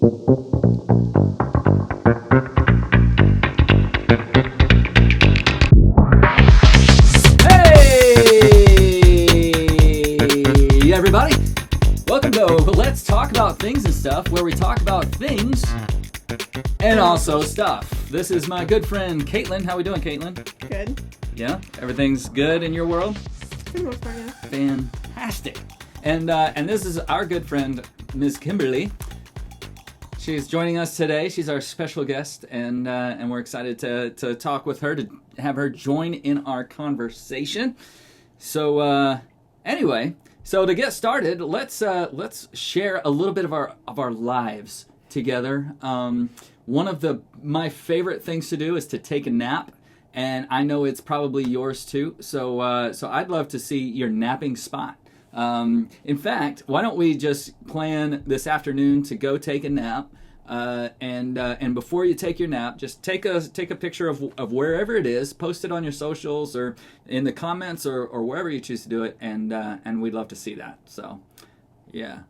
Hey, everybody. Welcome to Let's Talk About Things and Stuff, where we talk about things and also stuff. This is my good friend, Caitlin. How we doing, Caitlin? Good. Yeah? Everything's good in your world? For the most part, yeah. Fantastic. And this is our good friend, Ms. Kimberly. She's joining us today. She's our special guest, and we're excited to talk with her, to have her join in our conversation. So anyway, so to get started, let's share a little bit of our lives together. One of my favorite things to do is to take a nap, and I know it's probably yours too. So I'd love to see your napping spot. In fact, why don't we just plan this afternoon to go take a nap, and before you take your nap, just take a picture of wherever it is, post it on your socials or in the comments or wherever you choose to do it, and we'd love to see that. So, yeah.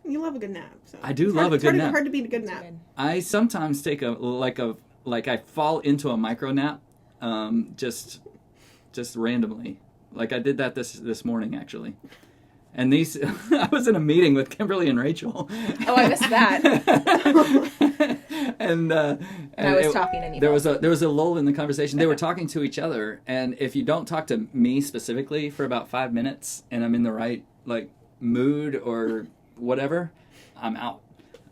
You love a good nap. So. I do love a good nap. It's hard to beat a good nap. I sometimes take I fall into a micro nap, just randomly. Like I did that this morning, actually. And I was in a meeting with Kimberly and Rachel. Oh, I missed that. and I was talking to you. There was a lull in the conversation. They were talking to each other, and if you don't talk to me specifically for about 5 minutes, and I'm in the right mood or whatever, I'm out.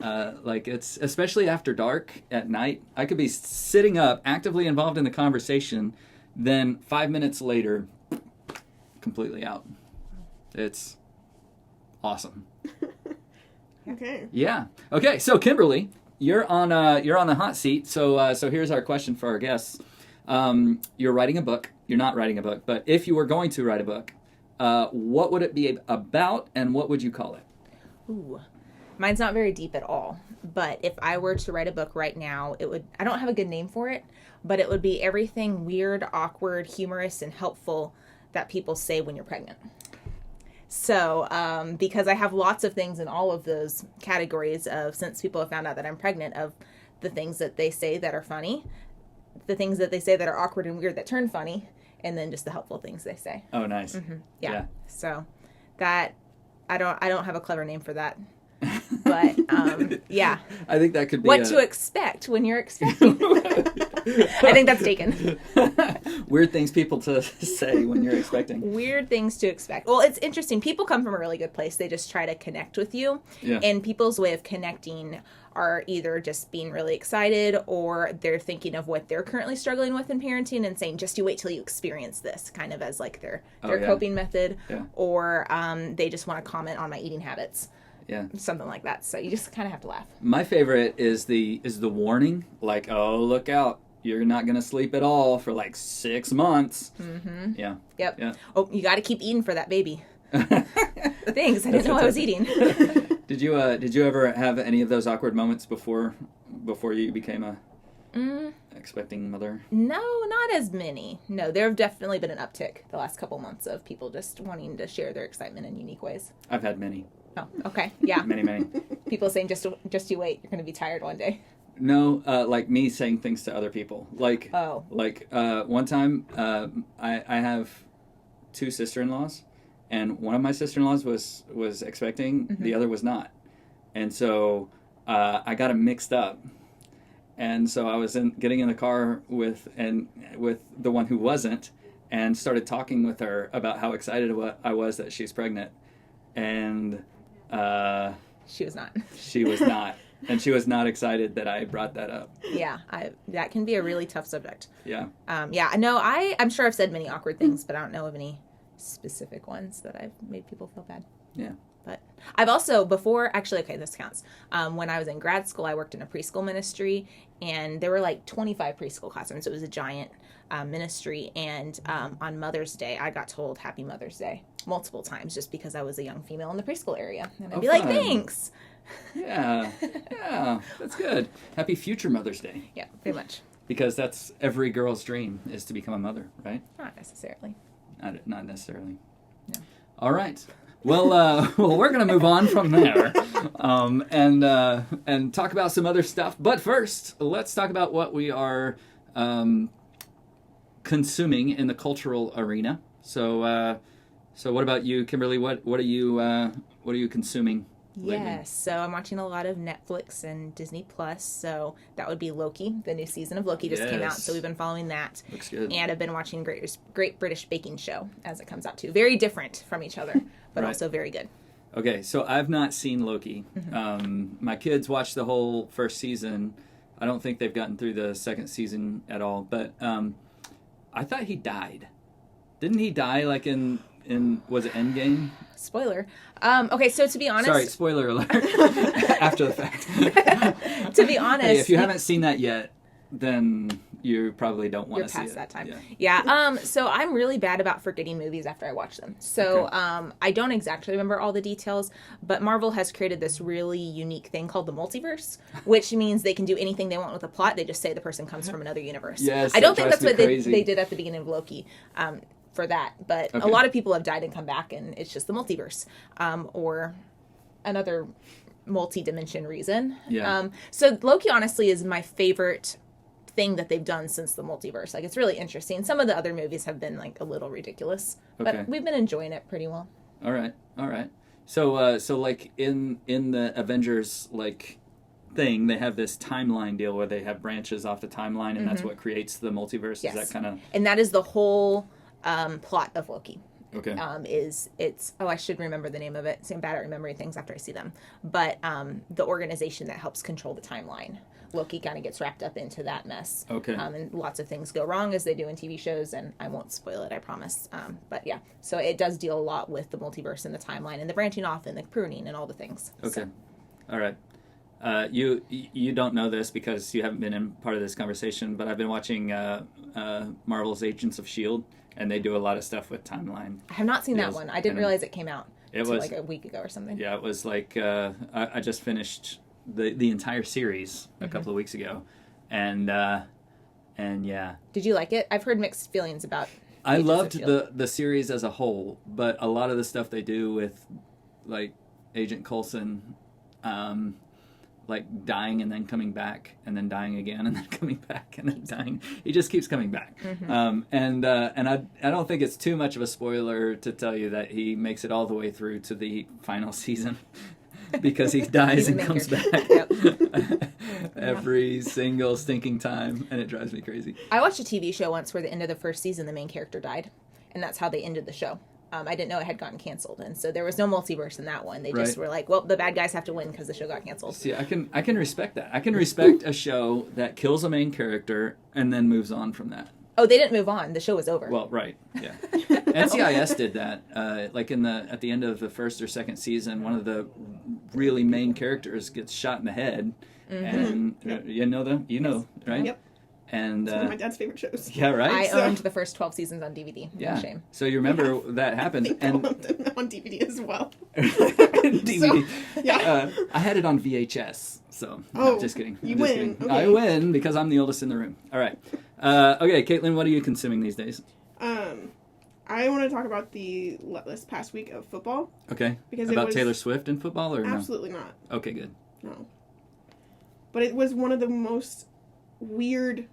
It's especially after dark at night. I could be sitting up, actively involved in the conversation, then 5 minutes later, completely out. It's awesome. Okay. Yeah. Okay. So Kimberly, you're on the hot seat. So here's our question for our guests. You're writing a book. You're not writing a book, but if you were going to write a book, what would it be about, and what would you call it? Ooh, mine's not very deep at all. But if I were to write a book right now, I don't have a good name for it, but it would be everything weird, awkward, humorous, and helpful that people say when you're pregnant. So, because I have lots of things in all of those categories since people have found out that I'm pregnant, of the things that they say that are funny, the things that they say that are awkward and weird that turn funny, and then just the helpful things they say. Oh, nice. Mm-hmm. Yeah. So that, I don't have a clever name for that. But, yeah. I think that could be what to expect when you're expecting. I think that's taken. Weird things people to say when you're expecting. Weird things to expect. Well, it's interesting. People come from a really good place. They just try to connect with you. Yeah. And people's way of connecting are either just being really excited, or they're thinking of what they're currently struggling with in parenting and saying, just you wait till you experience this, kind of as their coping method. Yeah. Or they just want to comment on my eating habits. Yeah. Something like that. So you just kind of have to laugh. My favorite is the warning, oh, look out. You're not going to sleep at all for 6 months. Mm-hmm. Yeah. Yep. Yeah. Oh, you got to keep eating for that baby. Thanks. I didn't know I was eating. Did you ever have any of those awkward moments before you became a expecting mother? No, not as many. No, there have definitely been an uptick the last couple months of people just wanting to share their excitement in unique ways. I've had many. Oh, okay. Yeah. Many. People saying, just you wait, you're going to be tired one day. No, me saying things to other people. One time, I have 2 sister-in-laws, and one of my sister-in-laws was expecting, mm-hmm. The other was not. And so I got them mixed up. And so I was getting in the car with the one who wasn't, and started talking with her about how excited I was that she's pregnant. And she was not. She was not. And she was not excited that I brought that up. Yeah, that can be a really tough subject. Yeah. No, I'm sure I've said many awkward things, but I don't know of any specific ones that I've made people feel bad. Yeah. But I've also, this counts. When I was in grad school, I worked in a preschool ministry, and there were 25 preschool classrooms. It was a giant ministry, and on Mother's Day, I got told Happy Mother's Day multiple times just because I was a young female in the preschool area. And I'd be like, thanks. Yeah, that's good. Happy future Mother's Day. Yeah, pretty much. Because that's every girl's dream, is to become a mother, right? Not necessarily. Not necessarily. No. All right. Well, we're gonna move on from there, and talk about some other stuff. But first, let's talk about what we are consuming in the cultural arena. So what about you, Kimberly? What are you consuming lately? Yes, so I'm watching a lot of Netflix and Disney Plus. So that would be Loki. The new season of Loki just came out, so we've been following that. Looks good. And I've been watching Great British Baking Show as it comes out too. Very different from each other, but Right. also very good. Okay, so I've not seen Loki. My kids watched the whole first season. I don't think they've gotten through the second season at all. But I thought he died. Didn't he die like in was it Endgame? Spoiler. Okay, so to be honest, Sorry, spoiler alert. After the fact. to be honest, Hey, if you haven't seen that yet, then you probably don't want you're to see it. past that time. Yeah. Yeah. So I'm really bad about forgetting movies after I watch them. So Okay. I don't exactly remember all the details, but Marvel has created this really unique thing called the multiverse, which means they can do anything they want with a plot. They just say the person comes from another universe. Yes, I don't that think that's drives what me crazy. they did at the beginning of Loki. For that, but Okay. a lot of people have died and come back, and it's just the multiverse, or another multi-dimension reason. Yeah. So Loki honestly is my favorite thing that they've done since the multiverse. Like, it's really interesting. Some of the other movies have been like a little ridiculous, Okay. but we've been enjoying it pretty well. All right. So like in the Avengers like thing, they have this timeline deal where they have branches off the timeline, and that's what creates the multiverse. Yes. Is that kind of And that is the whole plot of Loki. okay? I should remember the name of it. So I'm bad at remembering things after I see them. But the organization that helps control the timeline, Loki kind of gets wrapped up into that mess. Okay. And lots of things go wrong, as they do in TV shows, and I won't spoil it, I promise. But yeah, so it does deal a lot with the multiverse and the timeline and the branching off and the pruning and all the things. Okay. So, All right. You don't know this because you haven't been in part of this conversation, but I've been watching Marvel's Agents of S.H.I.E.L.D., and they do a lot of stuff with timeline. I have not seen that Yes, one. I didn't and realize it came out it until was- like a week ago or something. Yeah, it was like I just finished the entire series a couple of weeks ago, and yeah, Did you like it? I've heard mixed feelings about I Agents of loved S.H.I.E.L.D. the series as a whole, but a lot of the stuff they do with like Agent Coulson, like dying and then coming back and then dying again and then coming back and then dying. He just keeps coming back. And I don't think it's too much of a spoiler to tell you that he makes it all the way through to the final season because he dies He's the and main comes character. back every single stinking time, and it drives me crazy. I watched a TV show once where the end of the first season, the main character died, and that's how they ended the show. I didn't know it had gotten canceled, and so there was no multiverse in that one. They just Right. were like, well, the bad guys have to win because the show got canceled. See, I can respect that. I can respect a show that kills a main character and then moves on from that. Oh, they didn't move on. The show was over. Well, right, yeah. NCIS did that. Like at the end of the first or second season, one of the really main characters gets shot in the head, and you know them, right? Yep. And It's one of my dad's favorite shows. yeah, right. I So- owned the first 12 seasons on DVD. yeah. No shame. So you remember that I happened, think I and owned them on DVD as well. DVD. Yeah. I had it on VHS. So Oh, no, just kidding. you I'm just win. kidding. Okay. I win because I'm the oldest in the room. All right. Okay, Caitlin, what are you consuming these days? I want to talk about this past week of football. Okay. Because it About was- Taylor Swift in football or Absolutely not. no? Okay, good. No. But it was one of the most weird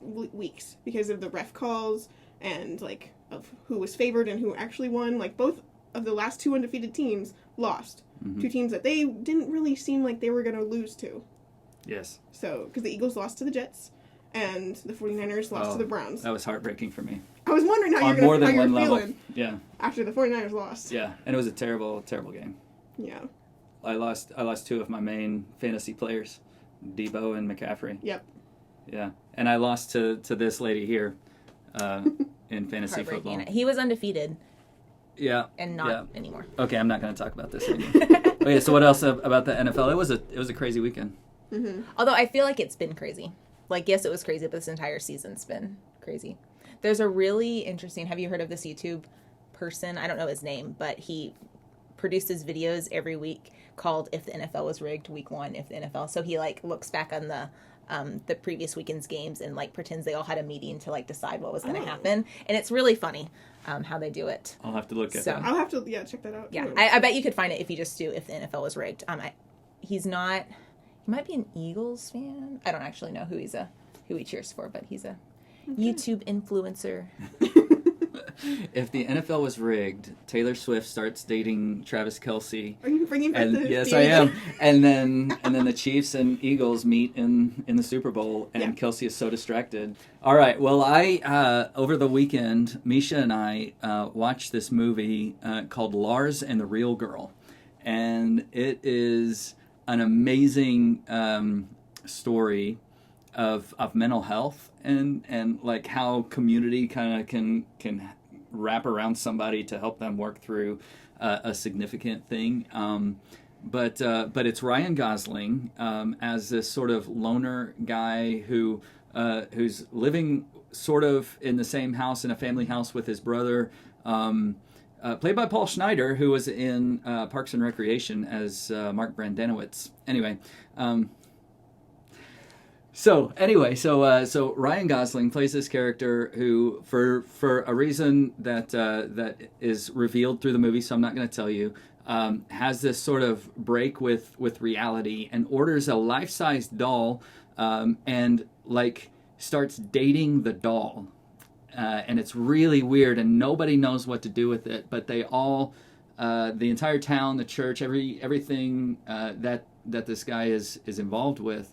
weeks because of the ref calls and like of who was favored and who actually won. Like both of the last two undefeated teams lost. Mhm. Two teams that they didn't really seem like they were going to lose to. Yes. So, because the Eagles lost to the Jets and the 49ers lost to the Browns. That was heartbreaking for me. I was wondering how On you're more going than to one level. feeling Yeah. after the 49ers lost. Yeah. And it was a terrible, terrible game. Yeah. I lost two of my main fantasy players, Debo and McCaffrey. Yep. Yeah. And I lost to this lady here in fantasy Heartbreaking. football. He was undefeated Yeah. and not anymore. Okay, I'm not going to talk about this anymore. Okay, so what else about the NFL? It was a crazy weekend. Although I feel like it's been crazy. Like, yes, it was crazy, but this entire season's been crazy. There's a really interesting, have you heard of this YouTube person? I don't know his name, but he produces videos every week called If the NFL Was Rigged, Week 1, If the NFL. So he, like, looks back on the previous weekend's games and, like, pretends they all had a meeting to, like, decide what was going to happen. And it's really funny. how they do it. I'll have to look at So- that. I'll have to check that out. Yeah, too. I bet you could find it if you just do if the NFL was rigged. He's not. He might be an Eagles fan. I don't actually know who he cheers for, but he's a YouTube influencer. If the NFL was rigged, Taylor Swift starts dating Travis Kelce. Are you bringing back And the yes, I theory? am. And then the Chiefs and Eagles meet in the Super Bowl, and Yeah. Kelsey is so distracted. All right. Well, I over the weekend, Misha and I watched this movie called Lars and the Real Girl, and it is an amazing story of mental health and like how community kind of can wrap around somebody to help them work through a significant thing. But it's Ryan Gosling as this sort of loner guy who's living sort of in the same house, in a family house with his brother, played by Paul Schneider, who was in Parks and Recreation as Mark Brandanowitz. So Ryan Gosling plays this character who, for a reason that is revealed through the movie, so I'm not going to tell you, has this sort of break with reality and orders a life-size doll, and like starts dating the doll, and it's really weird, and nobody knows what to do with it. But they all, the entire town, the church, everything that this guy is involved with.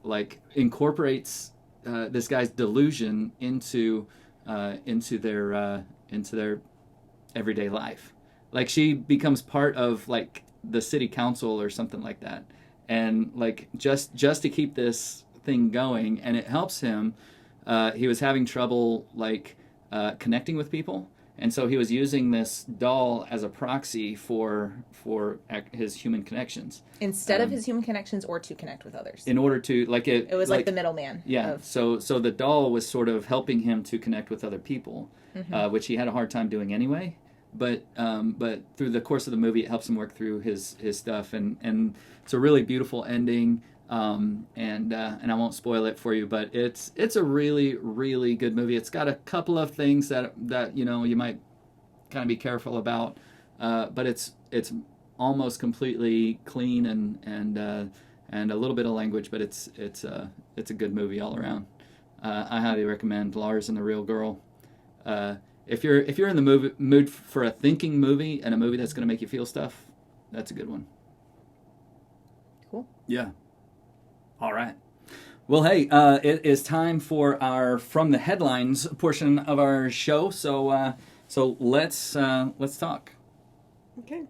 Like incorporates this guy's delusion into their everyday life. Like she becomes part of like the city council or something like that, and like just to keep this thing going, and it helps him. He was having trouble like connecting with people. And so he was using this doll as a proxy for his human connections. Instead of his human connections, or to connect with others. In order to it was like the middleman. Yeah. So the doll was sort of helping him to connect with other people, which he had a hard time doing anyway. But through the course of the movie, it helps him work through his stuff, and it's a really beautiful ending. And I won't spoil it for you, but it's a really, really good movie. It's got a couple of things that you might kind of be careful about, but it's almost completely clean and a little bit of language, but it's a good movie all around. I highly recommend Lars and the Real Girl. If you're in the mood for a thinking movie and a movie that's going to make you feel stuff, that's a good one. Cool. Yeah. All right. Well, hey, it is time for our From the Headlines portion of our show. So let's talk. Okay.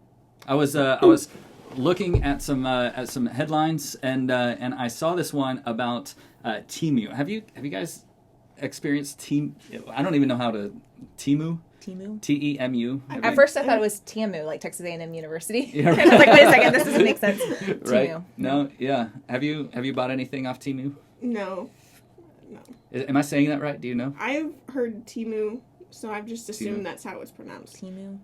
I was looking at some headlines, and I saw this one about Temu. Have you guys experienced Temu? I don't even know how to Temu. Temu? Temu. At first, I thought it was Temu, like Texas A&M University. Yeah, right. I was like, wait a second, this doesn't make sense. Right? Temu. No, yeah. Have you bought anything off Temu? No. Am I saying that right? Do you know? I've heard Temu, so I've just assumed Temu. that's how it's pronounced. Temu.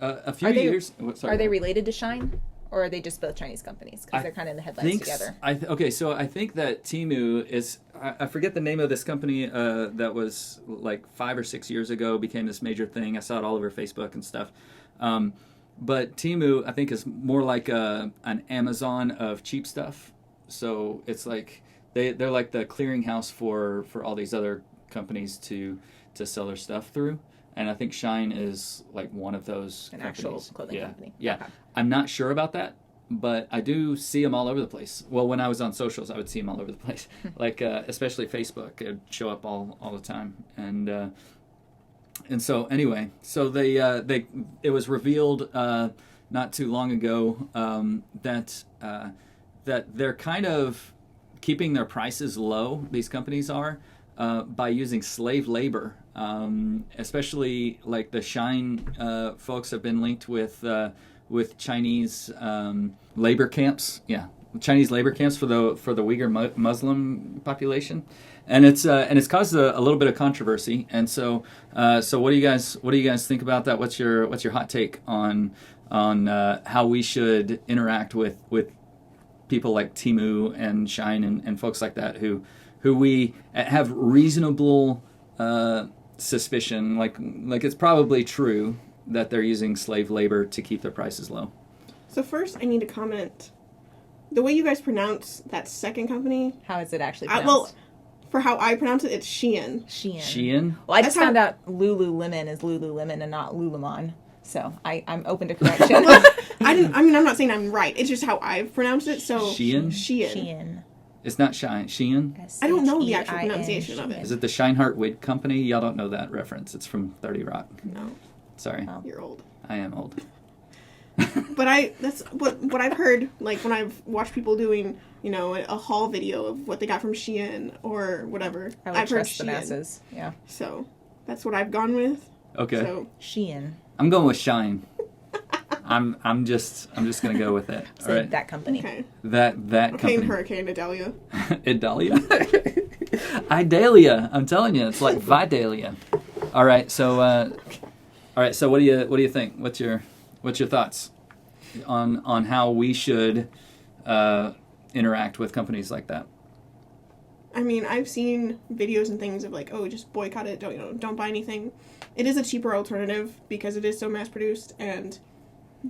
A few Are they- years. Sorry. Are they related to Shine? Or are they just both Chinese companies? Because they're kind of in the headlines together. Okay, so I think that Temu is, I forget the name of this company that was like 5 or 6 years ago, became this major thing. I saw it all over Facebook and stuff. But Temu, I think, is more like an Amazon of cheap stuff. So it's like, they're like the clearinghouse for all these other companies to sell their stuff through. And I think Shine is like one of those An companies. actual clothing company. Yeah. Okay. I'm not sure about that, but I do see them all over the place. Well, when I was on socials, I would see them all over the place. Like, especially Facebook. It would show up all the time. And so anyway, so it was revealed not too long ago that they're kind of keeping their prices low, these companies are, by using slave labor. Especially like the Shine folks have been linked with Chinese labor camps. Yeah, Chinese labor camps for the Uyghur Muslim population, and it's caused a little bit of controversy. And so what do you guys think about that? What's your hot take on how we should interact with people like Temu and Shine and folks like that who we have reasonable suspicion, like it's probably true that they're using slave labor to keep their prices low. So first, I need to comment. The way you guys pronounce that second company, How is it actually pronounced? well, for how I pronounce it, it's Shein. Shein? Well, I just That's found out Lululemon is Lululemon and not Lululemon. So I'm open to correction. I'm not saying I'm right. It's just how I've pronounced it. So Shein? Shein. It's not Shine. Shein? I don't know the actual Shein. pronunciation of it. Is it the Shineheart Wig Company? Y'all don't know that reference. It's from 30 Rock. No, Sorry. Oh. you're old. I am old. But that's what I've heard, like when I've watched people doing, a haul video of what they got from Shein or whatever. I would I've heard trust the Shein. masses. Yeah. So that's what I've gone with. Okay. So Shein. I'm going with Shine. I'm just gonna go with it. So All right. that company. okay. That Okay, company. and Hurricane Idalia. Idalia. Idalia. I'm telling you, it's like Vidalia. All right. So what do you think? What's your thoughts on how we should interact with companies like that? I mean, I've seen videos and things of like, oh, just boycott it. Don't buy anything. It is a cheaper alternative because it is so mass produced and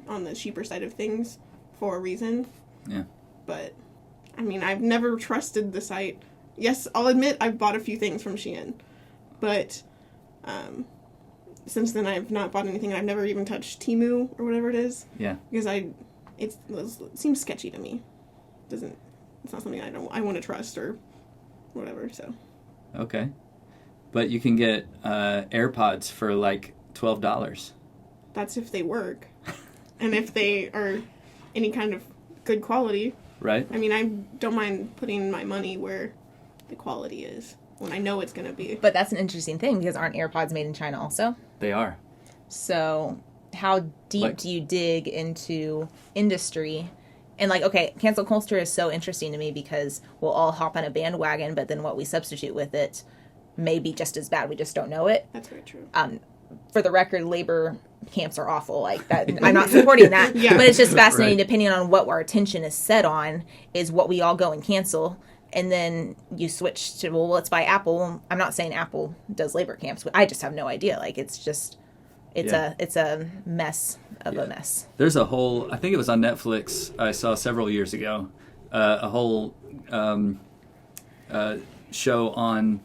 on the cheaper side of things for a reason. Yeah. But I mean, I've never trusted the site. Yes, I'll admit I've bought a few things from Shein, but since then I've not bought anything. I've never even touched Temu or whatever it is. Yeah. Because it seems sketchy to me. It's not something I want to trust or whatever. So. Okay. But you can get AirPods for like $12. That's if they work, and if they are any kind of good quality. Right. I mean, I don't mind putting my money where the quality is when I know it's going to be. But that's an interesting thing because aren't AirPods made in China also? They are. So how deep do you dig into industry? And like, okay, cancel culture is so interesting to me because we'll all hop on a bandwagon, but then what we substitute with it may be just as bad. We just don't know it. That's very true. For the record, labor camps are awful. Like that, I'm not supporting that. Yeah. But it's just fascinating. Right. Depending on what our attention is set on, is what we all go and cancel. And then you switch to, well, let's buy Apple. I'm not saying Apple does labor camps, but I just have no idea. Like it's a mess of a mess. There's a whole, I think it was on Netflix, I saw several years ago, a whole show on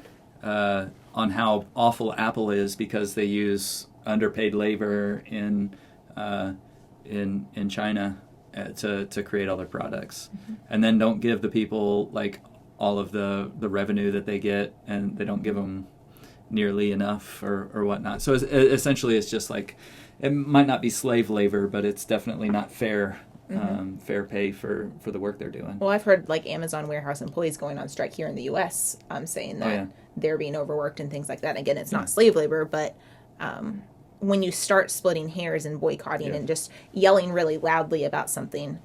how awful Apple is because they use underpaid labor in China to create all their products, and then don't give the people like all of the revenue that they get, and they don't give them nearly enough or whatnot. So essentially, it's just like it might not be slave labor, but it's definitely not fair. Fair pay for the work they're doing. Well, I've heard like Amazon warehouse employees going on strike here in the U.S. Saying that they're being overworked and things like that. And again, it's not slave labor, but when you start splitting hairs and boycotting and just yelling really loudly about something,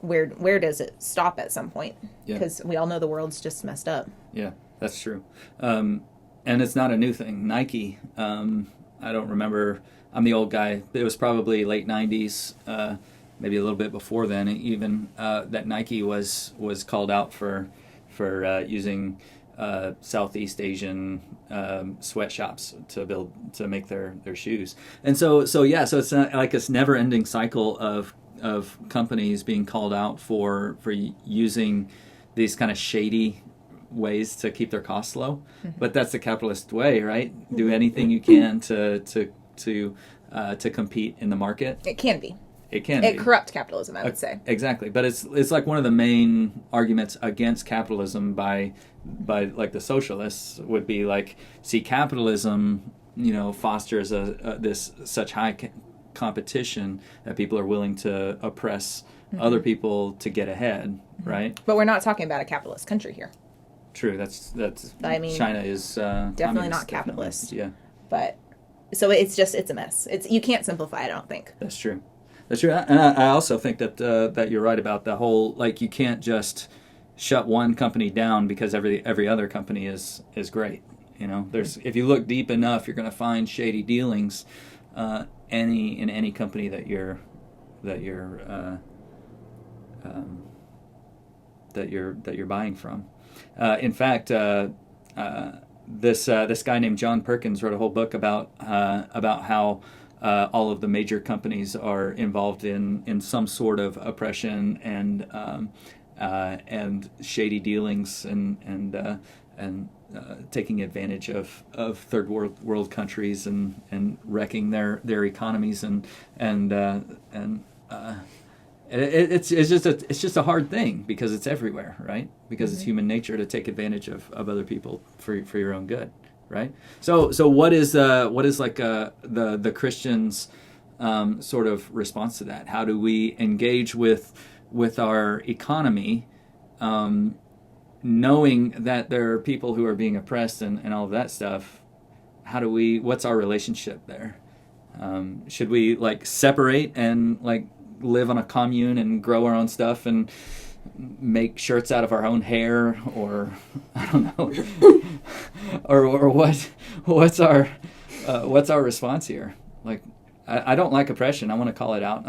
where does it stop at some point? Because we all know the world's just messed up. Yeah, that's true. And it's not a new thing. Nike, I don't remember. I'm the old guy. It was probably late 90s. Maybe a little bit before then, even that Nike was called out for using Southeast Asian sweatshops to make their shoes, and so it's like this never-ending cycle of companies being called out for using these kind of shady ways to keep their costs low. But that's the capitalist way, right? Do anything you can to compete in the market. It can be. It can be. Corrupt capitalism, I would say. Exactly, but it's like one of the main arguments against capitalism by like the socialists would be like, see, capitalism, fosters this such high competition that people are willing to oppress other people to get ahead, right? But we're not talking about a capitalist country here. True. That's. I mean, China is definitely not capitalist. Yeah. But so it's a mess. You can't simplify it. I don't think. That's true. That's true, and I also think that you're right about the whole, like, you can't just shut one company down because every other company is great. There's, if you look deep enough, you're going to find shady dealings in any company that you're buying from. In fact, this guy named John Perkins wrote a whole book about how all of the major companies are involved in some sort of oppression and shady dealings and taking advantage of third world countries and wrecking their economies it's just a hard thing because it's everywhere, right? Because it's human nature to take advantage of other people for your own good, right? So what is like the Christians' sort of response to that? How do we engage with our economy, knowing that there are people who are being oppressed and all of that stuff? What's our relationship there? Should we like separate and like live on a commune and grow our own stuff and make shirts out of our own hair, or I don't know, or what's our response here? Like, I don't like oppression. I want to call it out.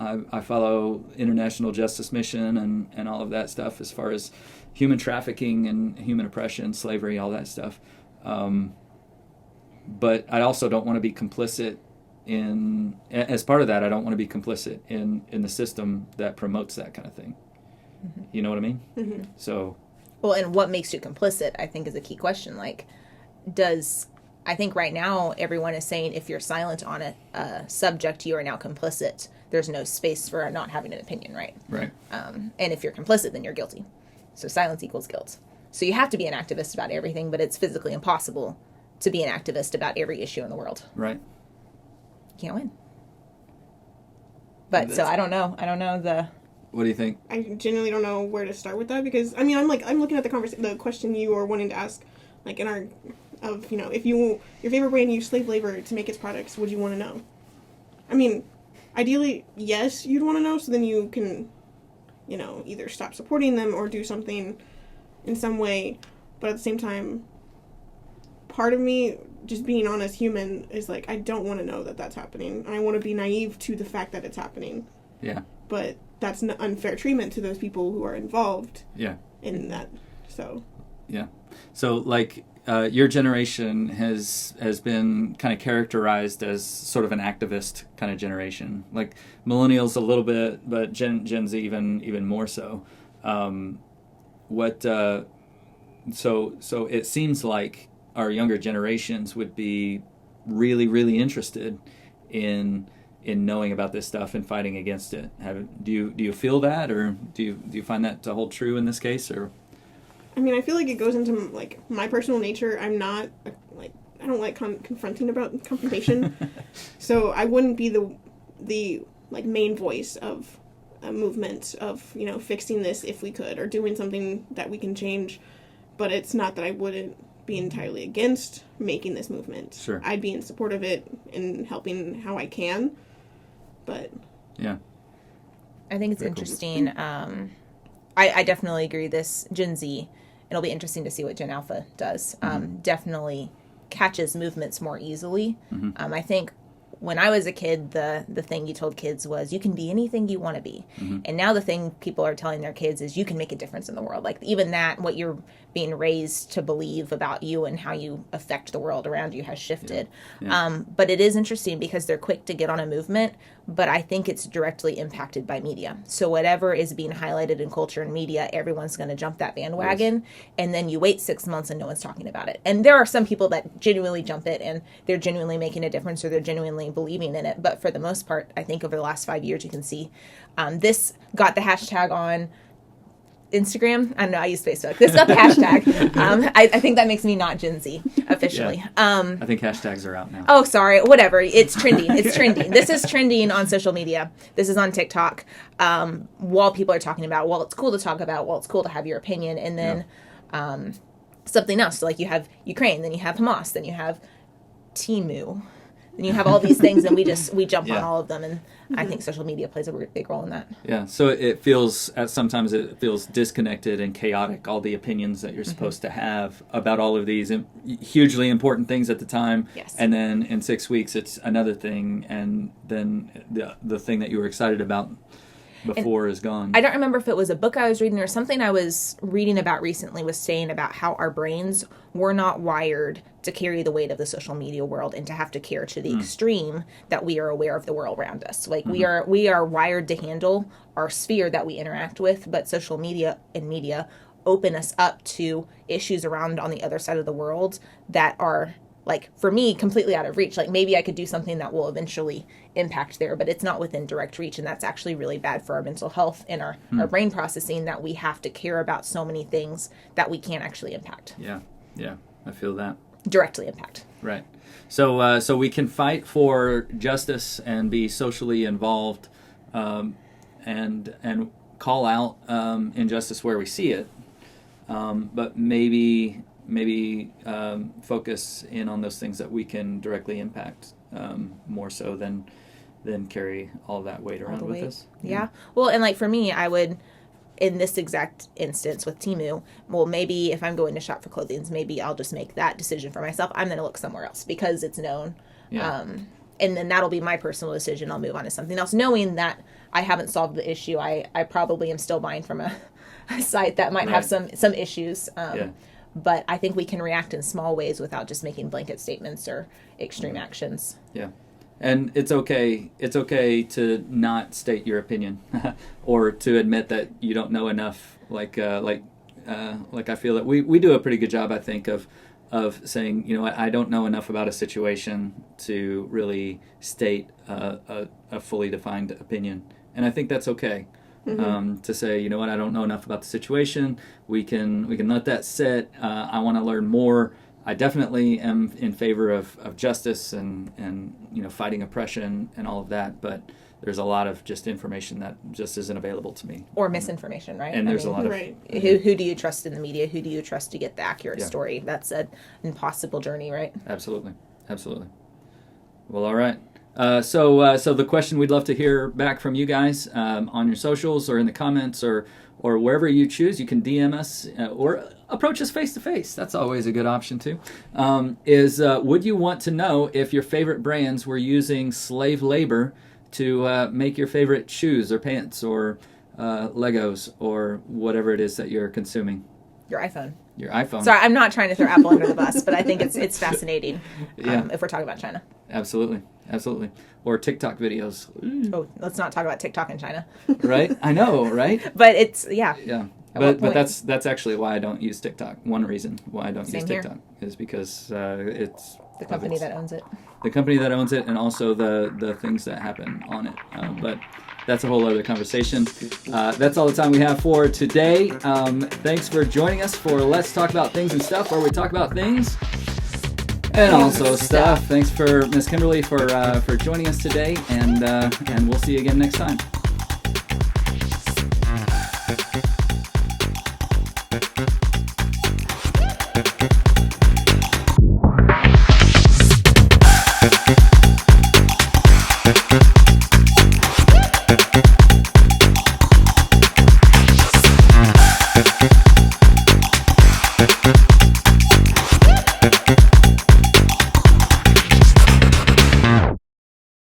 I follow international justice mission and all of that stuff as far as human trafficking and human oppression, slavery, all that stuff. But I also don't want to be complicit as part of that. I don't want to be complicit in the system that promotes that kind of thing. Mm-hmm. You know what I mean? Mm-hmm. So, well, and what makes you complicit, I think, is a key question. Like, I think right now everyone is saying if you're silent on a subject, you are now complicit. There's no space for not having an opinion, right? Right. And if you're complicit, then you're guilty. So silence equals guilt. So you have to be an activist about everything, but it's physically impossible to be an activist about every issue in the world. Right. Can't win. But so I don't know. What do you think? I genuinely don't know where to start with that, because I mean I'm looking at the question you are wanting to ask, like in our if your favorite brand used slave labor to make its products, would you want to know? I mean, ideally yes, you'd want to know, so then you can either stop supporting them or do something in some way. But at the same time, part of me, just being honest human, is like, I don't want to know that that's happening. I want to be naive to the fact that it's happening. Yeah. But that's an unfair treatment to those people who are involved. Yeah. In that. So. Yeah. So like your generation has been kind of characterized as sort of an activist kind of generation. Like millennials a little bit, but Gen Z even more so. So it seems like our younger generations would be really, really interested in knowing about this stuff and fighting against it. Do you feel that, or do you find that to hold true in this case, or? I mean, I feel like it goes into like my personal nature. I'm not like, I don't like confronting about confrontation, so I wouldn't be the like main voice of a movement of fixing this if we could, or doing something that we can change. But it's not that I wouldn't be entirely against making this movement. Sure. I'd be in support of it and helping how I can. But yeah, I think it's interesting. I definitely agree. This Gen Z, it'll be interesting to see what Gen Alpha does. Definitely catches movements more easily. Mm-hmm. I think when I was a kid, the thing you told kids was you can be anything you want to be. Mm-hmm. And now the thing people are telling their kids is you can make a difference in the world. Like even that, what you're being raised to believe about you and how you affect the world around you has shifted. Yeah. But it is interesting because they're quick to get on a movement, but I think it's directly impacted by media. So whatever is being highlighted in culture and media, everyone's going to jump that bandwagon. Yes. And then you wait 6 months and no one's talking about it. And there are some people that genuinely jump it and they're genuinely making a difference, or they're genuinely believing in it. But for the most part, I think over the last 5 years, you can see this got the hashtag on Instagram. I don't know, I use Facebook. This got the hashtag. I think that makes me not Gen Z officially. Yeah. I think hashtags are out now. Oh, sorry. Whatever. It's trending. It's trending. This is trending on social media. This is on TikTok. While people are talking about, well, it's cool to talk about, well, it's cool to have your opinion. And then something else. So like you have Ukraine, then you have Hamas, then you have Temu. And you have all these things, and we jump on all of them, and I think social media plays a big role in that. Yeah, so it feels sometimes it feels disconnected and chaotic. All the opinions that you're supposed to have about all of these hugely important things at the time, yes. And then in 6 weeks it's another thing, and then the thing that you were excited about before is gone. I don't remember if it was a book I was reading or something I was reading about recently was saying about how our brains were not wired to carry the weight of the social media world and to have to care to the extreme that we are aware of the world around us. Like we are wired to handle our sphere that we interact with, but social media and media open us up to issues around on the other side of the world that are, like, for me, completely out of reach. Like, maybe I could do something that will eventually impact there, but it's not within direct reach, and that's actually really bad for our mental health and our brain processing, that we have to care about so many things that we can't actually impact. Yeah, I feel that. Directly impact. Right. So we can fight for justice and be socially involved, and call out injustice where we see it, but maybe focus in on those things that we can directly impact, more so than carry all that weight around with us. Yeah. Well, and like for me, I would, in this exact instance with Temu, well, maybe if I'm going to shop for clothing, maybe I'll just make that decision for myself. I'm going to look somewhere else because it's known. Yeah. And then that'll be my personal decision. I'll move on to something else, knowing that I haven't solved the issue. I probably am still buying from a site that might have some issues. But I think we can react in small ways without just making blanket statements or extreme actions. Yeah. And it's okay to not state your opinion or to admit that you don't know enough. Like I feel that we do a pretty good job, I think, of saying, you know, I don't know enough about a situation to really state a fully defined opinion. And I think that's okay. To say, you know what, I don't know enough about the situation. We can let that sit. I want to learn more. I definitely am in favor of justice and you know, fighting oppression and all of that. But there's a lot of just information that just isn't available to me. Or misinformation, right? And there's a lot of... Who do you trust in the media? Who do you trust to get the accurate story? That's an impossible journey, right? Absolutely. Well, all right. So the question we'd love to hear back from you guys on your socials or in the comments or wherever you choose. You can DM us or approach us face to face. That's always a good option too. Would you want to know if your favorite brands were using slave labor to make your favorite shoes or pants or Legos or whatever it is that you're consuming? Your iPhone. Sorry, I'm not trying to throw Apple under the bus, but I think it's fascinating if we're talking about China. Absolutely. Or TikTok videos. Oh, let's not talk about TikTok in China. Right? I know, right? But it's, yeah. But that's actually why I don't use TikTok. One reason why I don't use TikTok is because it's the company that owns it. The company that owns it, and also the things that happen on it. But that's a whole other conversation. That's all the time we have for today. Thanks for joining us for Let's Talk About Things and Stuff, where we talk about things and also stuff. Thanks for Miss Kimberly for joining us today, and we'll see you again next time.